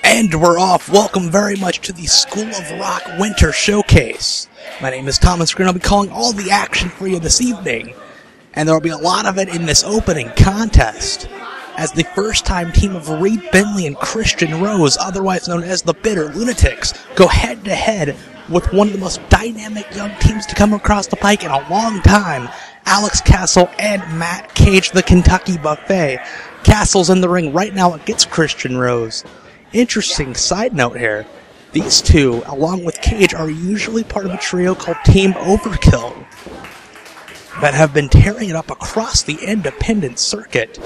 And we're off. Welcome very much to the School of Rock Winter Showcase. My name is Thomas Green. I'll be calling all the action for you this evening. And there will be a lot of it in this opening contest, as the first-time team of Reed Bentley and Christian Rose, otherwise known as the Bitter Lunatics, go head-to-head with one of the most dynamic young teams to come across the pike in a long time, Alex Castle and Matt Cage, the Kentucky Buffet. Castle's in the ring right now against Christian Rose. Interesting side note here, these two, along with Cage, are usually part of a trio called Team Overkill that have been tearing it up across the independent circuit.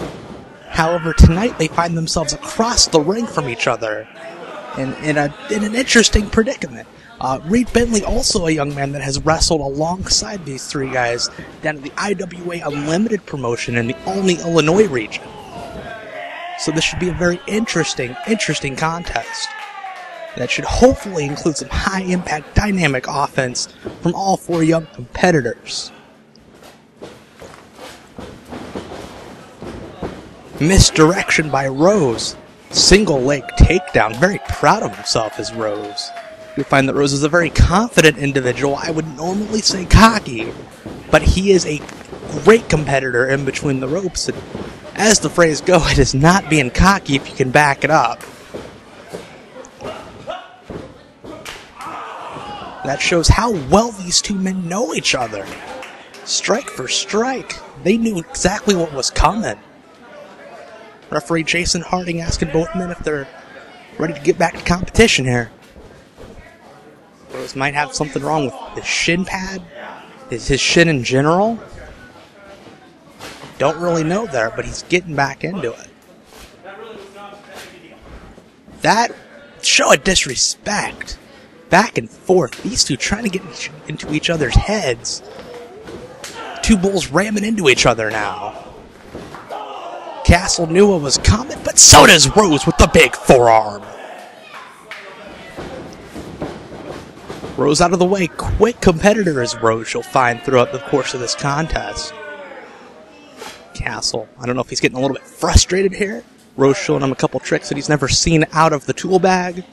However, tonight they find themselves across the ring from each other in an interesting predicament. Reed Bentley, also a young man that has wrestled alongside these three guys down at the IWA Unlimited promotion in the Olney, Illinois region. So this should be a very interesting contest that should hopefully include some high-impact dynamic offense from all four young competitors. Misdirection by Rose. Single leg takedown. Very proud of himself as Rose. You'll find that Rose is a very confident individual. I would normally say cocky, but he is a great competitor in between the ropes. And as the phrase goes, it is not being cocky if you can back it up. That shows how well these two men know each other. Strike for strike. They knew exactly what was coming. Referee Jason Harding asking both men if they're ready to get back to competition here. Rose might have something wrong with his shin pad. Is his shin in general? Don't really know there, but he's getting back into it. That show of disrespect. Back and forth. These two trying to get into each other's heads. Two bulls ramming into each other now. Castle knew what was coming, but so does Rose with the big forearm. Rose out of the way. Quick competitor is Rose, you'll find throughout the course of this contest. Castle, I don't know if he's getting a little bit frustrated here. Rose showing him a couple tricks that he's never seen out of the tool bag.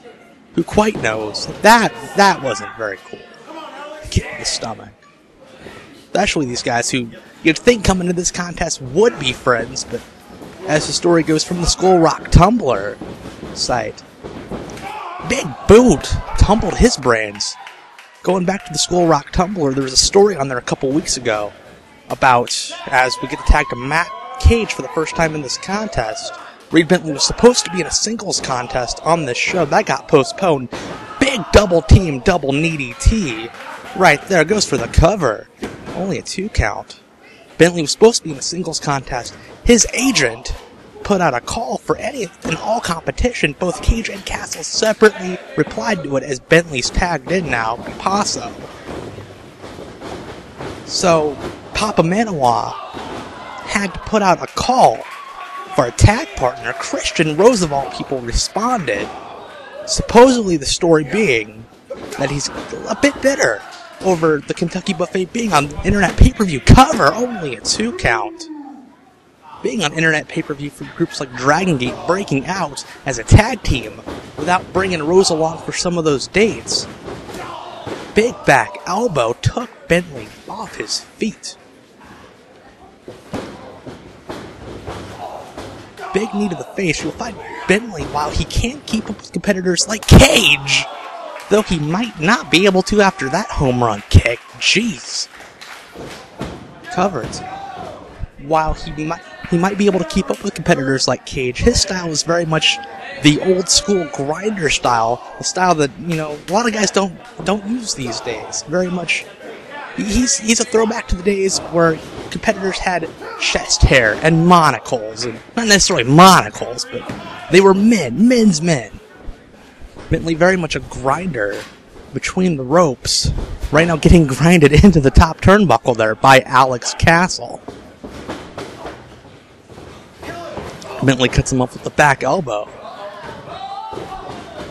Who quite knows? That wasn't very cool. Kick in the stomach. Especially these guys who you'd think coming into this contest would be friends, but as the story goes from the Skull Rock Tumbler site, Big Boot tumbled his brains. Going back to the Skull Rock Tumbler, there was a story on there a couple weeks ago about, as we get to tag to Matt Cage for the first time in this contest, Reed Bentley was supposed to be in a singles contest on this show. That got postponed. Big double team, double knee DT. Right there, goes for the cover. Only a 2 count. Bentley was supposed to be in a singles contest. His agent put out a call for any and all competition. Both Cage and Castle separately replied to it as Bentley's tagged in now, Paso. So, Papa Manawa had to put out a call for a tag partner. Christian Rose, of all people, responded. Supposedly the story being that he's a bit bitter over the Kentucky Buffet being on internet pay-per-view cover, only a 2 count. Being on internet pay-per-view for groups like Dragon Gate, breaking out as a tag team without bringing Rose along for some of those dates. Big back elbow took Bentley off his feet. Big knee to the face. You'll find Bentley, while he can't keep up with competitors like Cage, though he might not be able to after that home run kick. Jeez. Covered. While he might be able to keep up with competitors like Cage, his style is very much the old school grinder style, the style that, you know, a lot of guys don't use these days. Very much, he's a throwback to the days where competitors had chest hair and monocles, and not necessarily monocles, but they were men's men. Bentley very much a grinder between the ropes. Right now getting grinded into the top turnbuckle there by Alex Castle. Bentley cuts him up with the back elbow.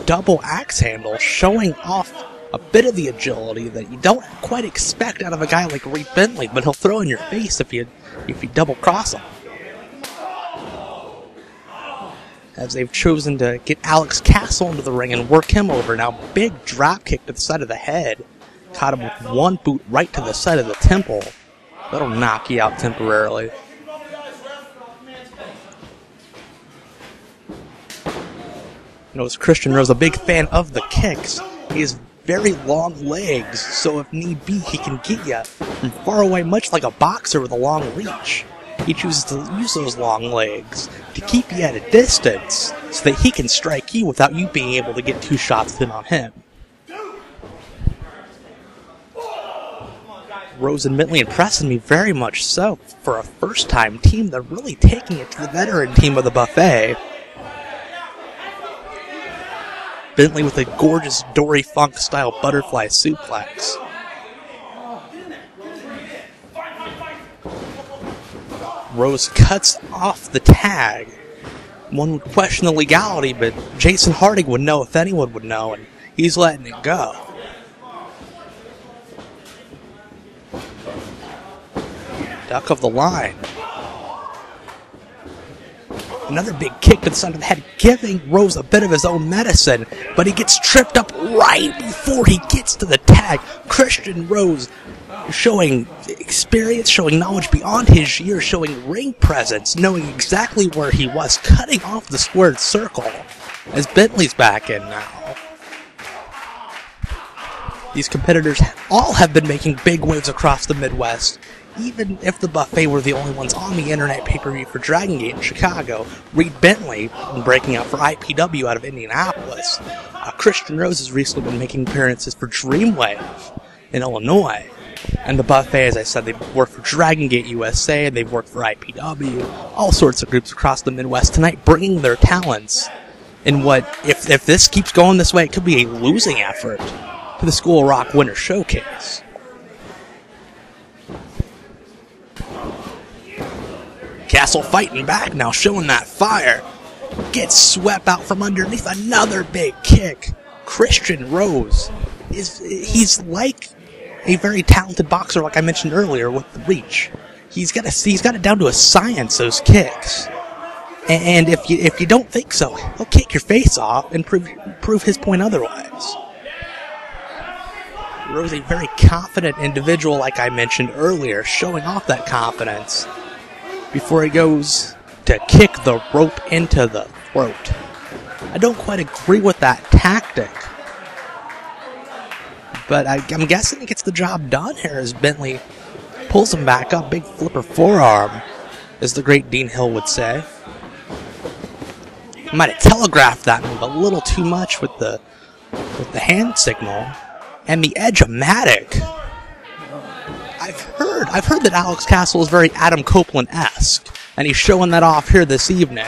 Double axe handle showing off a bit of the agility that you don't quite expect out of a guy like Reed Bentley, but he'll throw in your face if you double cross him. As they've chosen to get Alex Castle into the ring and work him over. Now, big drop kick to the side of the head. Caught him with one boot right to the side of the temple. That'll knock you out temporarily. Notice Christian Rose, a big fan of the kicks. He has very long legs, so if need be, he can get you from far away, much like a boxer with a long reach. He chooses to use those long legs to keep you at a distance so that he can strike you without you being able to get 2 shots in on him. Rose and Bentley impressing me very much so. For a first-time team, they're really taking it to the veteran team of the buffet. Bentley with a gorgeous Dory Funk-style butterfly suplex. Rose cuts off the tag. One would question the legality, but Jason Harding would know if anyone would know, and he's letting it go. Duck of the line. Another big kick to the side of the head, giving Rose a bit of his own medicine, but he gets tripped up right before he gets to the tag. Christian Rose showing experience, showing knowledge beyond his years, showing ring presence, knowing exactly where he was, cutting off the squared circle as Bentley's back in now. These competitors all have been making big waves across the Midwest. Even if the buffet were the only ones on the internet pay-per-view for Dragon Gate in Chicago, Reed Bentley breaking out for IPW out of Indianapolis. Christian Rose has recently been making appearances for Dreamwave in Illinois. And the buffet, as I said, they've worked for Dragon Gate USA, they've worked for IPW, all sorts of groups across the Midwest tonight, bringing their talents in what, if this keeps going this way, it could be a losing effort to the School of Rock Winter Showcase. Castle fighting back now, showing that fire. Gets swept out from underneath. Another big kick. Christian Rose he's like a very talented boxer, like I mentioned earlier, with the reach. He's got it down to a science, those kicks. And if you don't think so, he'll kick your face off and prove his point otherwise. Rose, a very confident individual, like I mentioned earlier, showing off that confidence before he goes to kick the rope into the throat. I don't quite agree with that tactic, but I'm guessing he gets the job done here as Bentley pulls him back up. Big flipper forearm, as the great Dean Hill would say. Might have telegraphed that move a little too much with the hand signal and the edge-o-matic. I've heard that Alex Castle is very Adam Copeland-esque, and he's showing that off here this evening.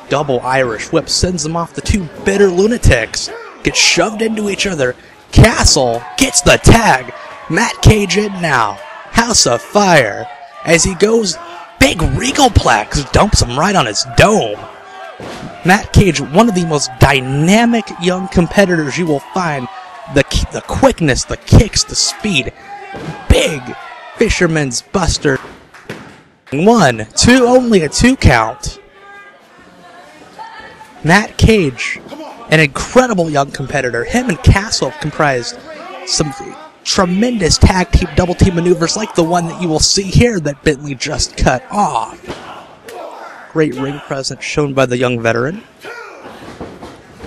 Double Irish whip sends them off. The two bitter lunatics get shoved into each other. Castle gets the tag. Matt Cage in now. House of Fire. As he goes, big Regalplex dumps him right on his dome. Matt Cage, one of the most dynamic young competitors you will find. The quickness, the kicks, the speed. Big Fisherman's Buster. 1, 2, only a 2 count. Matt Cage, an incredible young competitor. Him and Castle have comprised some tremendous tag team, double team maneuvers like the one that you will see here that Bentley just cut off. Great ring presence shown by the young veteran.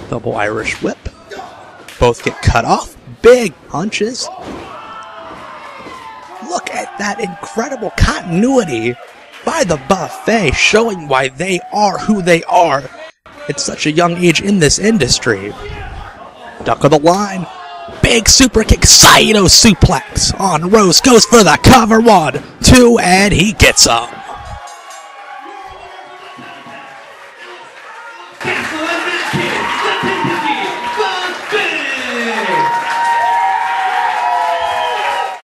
Double Irish whip. Both get cut off. Big punches. Look at that incredible continuity by the buffet, showing why they are who they are at such a young age in this industry. Duck of the line. Big super kick, Saito suplex on Rose, goes for the cover, 1, 2, and he gets up.